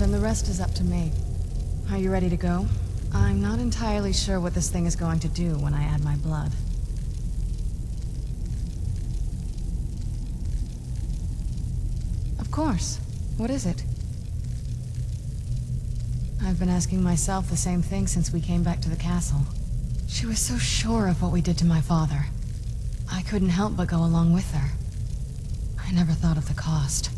then the rest is up to me. Are you ready to go? I'm not entirely sure what this thing is going to do when I add my blood. Of course. What is it? I've been asking myself the same thing since we came back to the castle. She was so sure of what we did to my father. I couldn't help but go along with her. I never thought of the cost.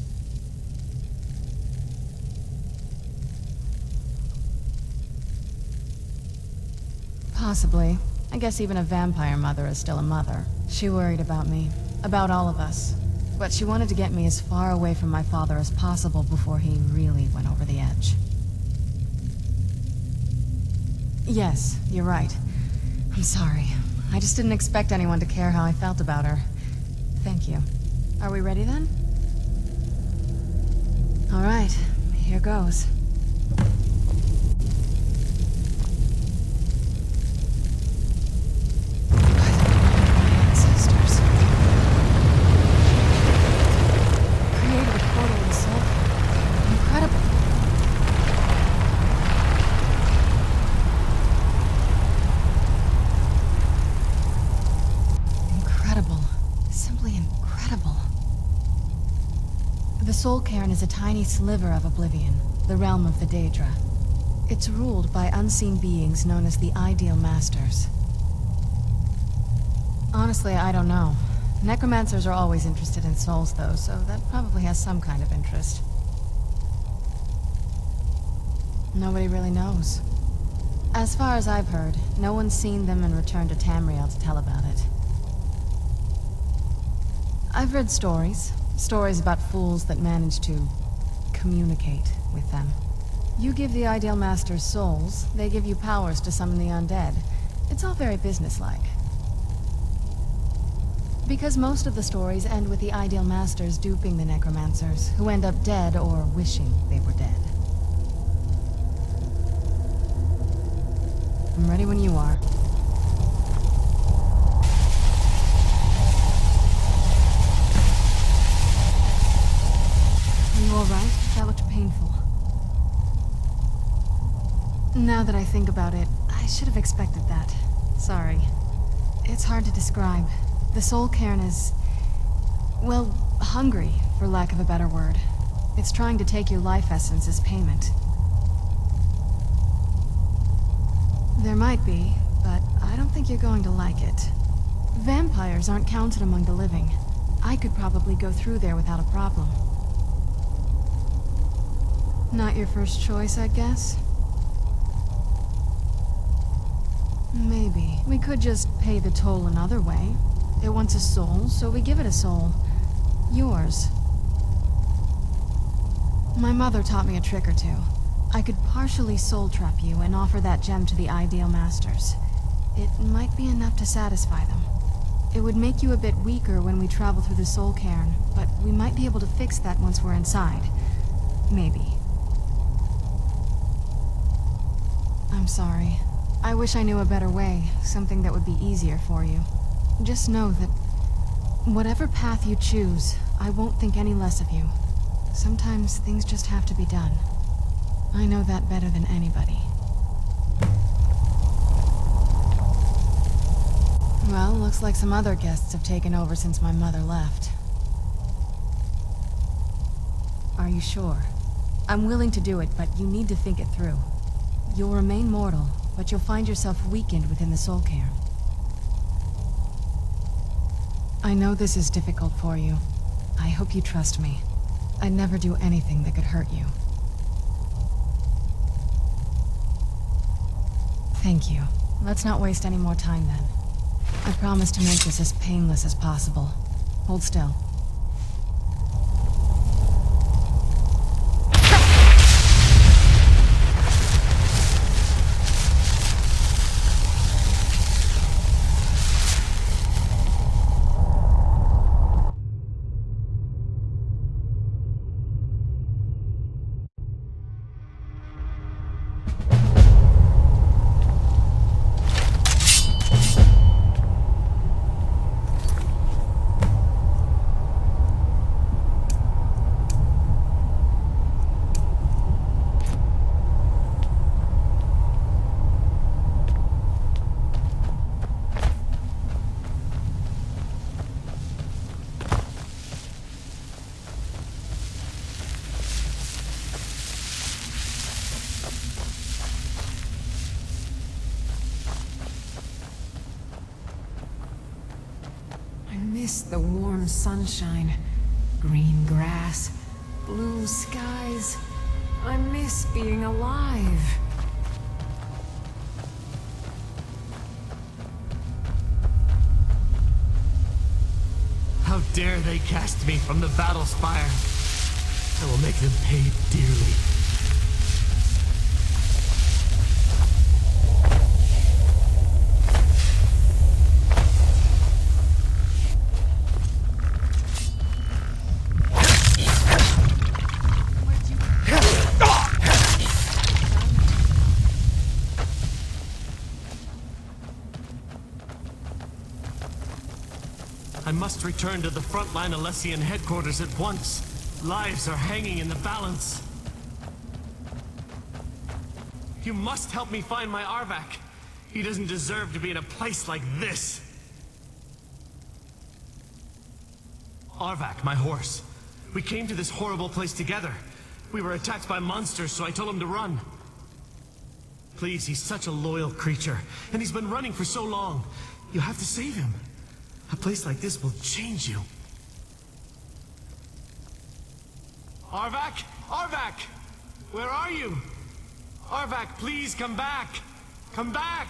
Possibly. I guess even a vampire mother is still a mother. She worried about me, about all of us. But she wanted to get me as far away from my father as possible before he really went over the edge. Yes, you're right. I'm sorry. I just didn't expect anyone to care how I felt about her. Thank you. Are we ready then? All right, here goes. The Soul Cairn is a tiny sliver of Oblivion, the realm of the Daedra. It's ruled by unseen beings known as the Ideal Masters. Honestly, I don't know. Necromancers are always interested in souls, though, so that probably has some kind of interest. Nobody really knows. As far as I've heard, no one's seen them and returned to Tamriel to tell about it. I've read stories. Stories about fools that manage to communicate with them. You give the Ideal Masters souls, they give you powers to summon the undead. It's all very businesslike. Because most of the stories end with the Ideal Masters duping the Necromancers, who end up dead or wishing they were dead. I'm ready when you are. Are you all right? That looked painful. Now that I think about it, I should have expected that. Sorry. It's hard to describe. The Soul Cairn is, well, hungry, for lack of a better word. It's trying to take your life essence as payment. There might be, but I don't think you're going to like it. Vampires aren't counted among the living. I could probably go through there without a problem. Not your first choice, I guess? Maybe. We could just pay the toll another way. It wants a soul, so we give it a soul. Yours. My mother taught me a trick or two. I could partially soul trap you and offer that gem to the Ideal Masters. It might be enough to satisfy them. It would make you a bit weaker when we travel through the Soul Cairn, but we might be able to fix that once we're inside. Maybe. I'm sorry. I wish I knew a better way, something that would be easier for you. Just know that whatever path you choose, I won't think any less of you. Sometimes things just have to be done. I know that better than anybody. Well, looks like some other guests have taken over since my mother left. Are you sure? I'm willing to do it, but you need to think it through. You'll remain mortal, but you'll find yourself weakened within the Soul Cairn. I know this is difficult for you. I hope you trust me. I'd never do anything that could hurt you. Thank you. Let's not waste any more time then. I promise to make this as painless as possible. Hold still. miss the warm sunshine, green grass, blue skies. I miss being alive. How dare they cast me from the battle spire? I will make them pay dearly. I must return to the frontline Alessian headquarters at once. Lives are hanging in the balance. You must help me find my Arvak. He doesn't deserve to be in a place like this. Arvak, my horse. We came to this horrible place together. We were attacked by monsters, so I told him to run. Please, he's such a loyal creature, and he's been running for so long. You have to save him. A place like this will change you. Arvak? Arvak! Where are you? Arvak, please come back! Come back!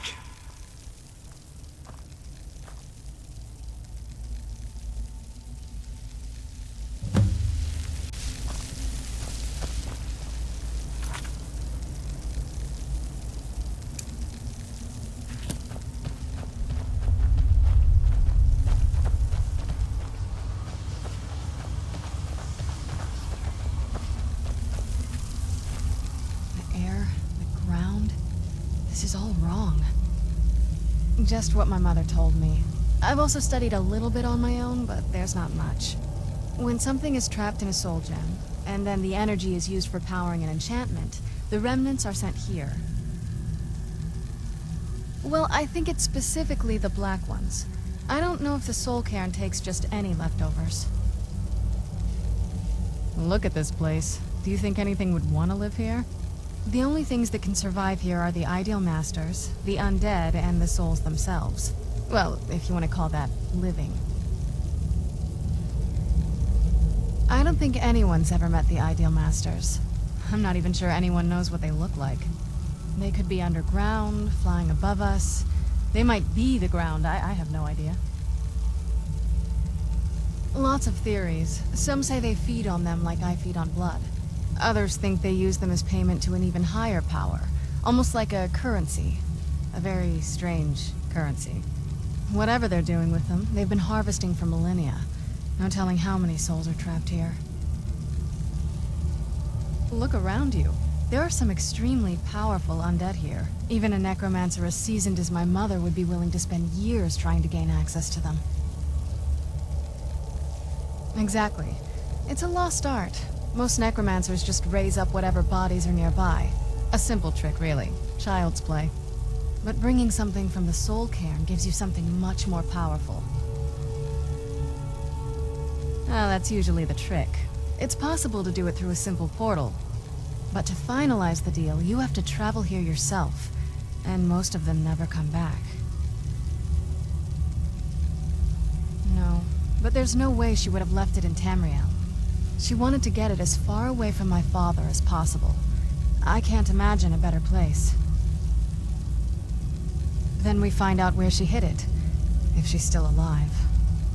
Just what my mother told me. I've also studied a little bit on my own, but there's not much. When something is trapped in a soul gem, and then the energy is used for powering an enchantment, the remnants are sent here. Well, I think it's specifically the black ones. I don't know if the soul cairn takes just any leftovers. Look at this place. Do you think anything would want to live here? The only things that can survive here are the ideal masters, the undead, and the souls themselves. Well, if you want to call that living. I don't think anyone's ever met the ideal masters. I'm not even sure anyone knows what they look like. They could be underground, flying above us. They might be the ground, I have no idea. Lots of theories. Some say they feed on them like I feed on blood. Others think they use them as payment to an even higher power, almost like a currency. A very strange currency. Whatever they're doing with them, they've been harvesting for millennia. No telling how many souls are trapped here. Look around you. There are some extremely powerful undead here. Even a necromancer as seasoned as my mother would be willing to spend years trying to gain access to them. Exactly. It's a lost art. Most necromancers just raise up whatever bodies are nearby. A simple trick, really. Child's play. But bringing something from the soul cairn gives you something much more powerful. Ah, that's usually the trick. It's possible to do it through a simple portal. But to finalize the deal, you have to travel here yourself. And most of them never come back. No, but there's no way she would have left it in Tamriel. She wanted to get it as far away from my father as possible. I can't imagine a better place. Then we find out where she hid it. If she's still alive.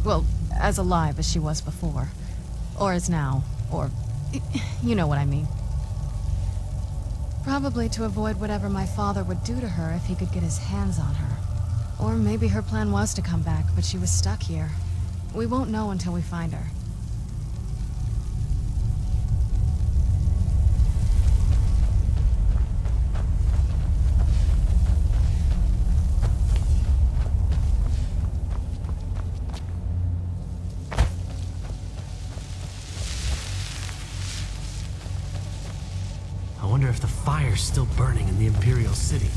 Well, as alive as she was before. Or is now. Or... you know what I mean. Probably to avoid whatever my father would do to her if he could get his hands on her. Or maybe her plan was to come back, but she was stuck here. We won't know until we find her. I wonder if the fire's still burning in the Imperial City.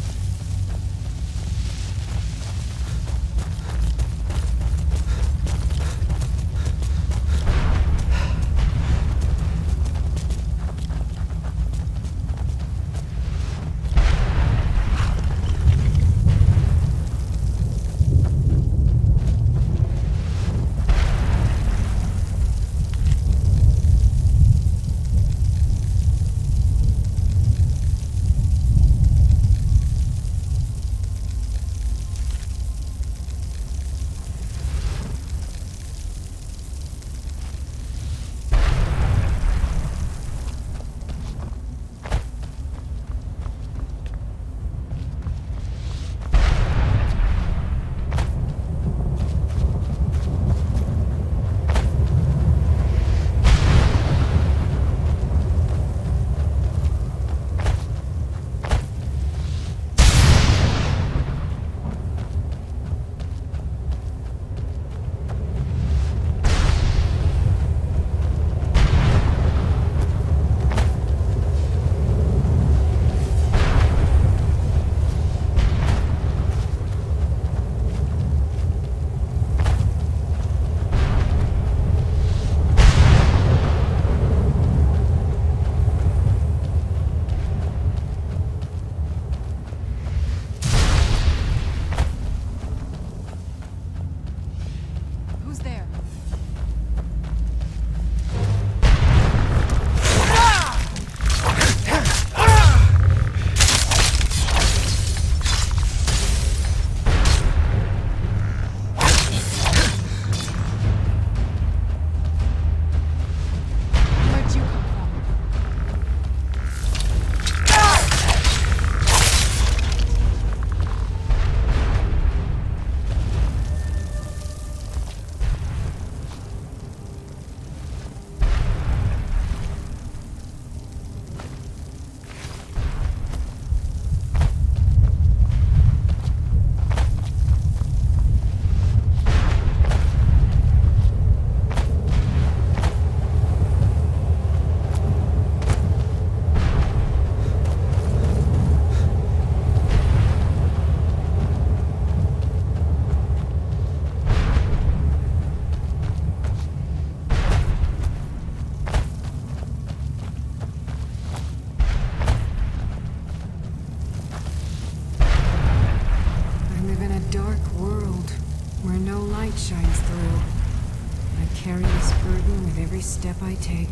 carry this burden with every step I take.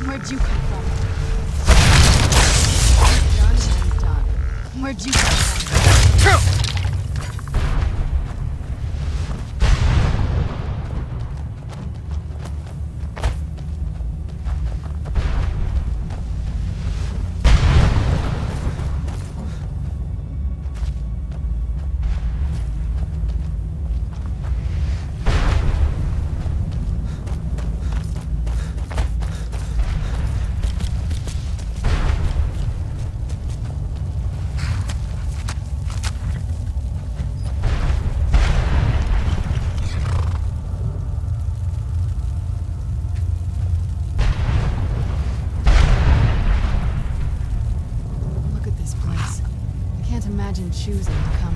Where'd you come from? Done and done. Where'd you come from? Look at this place. I can't imagine choosing to come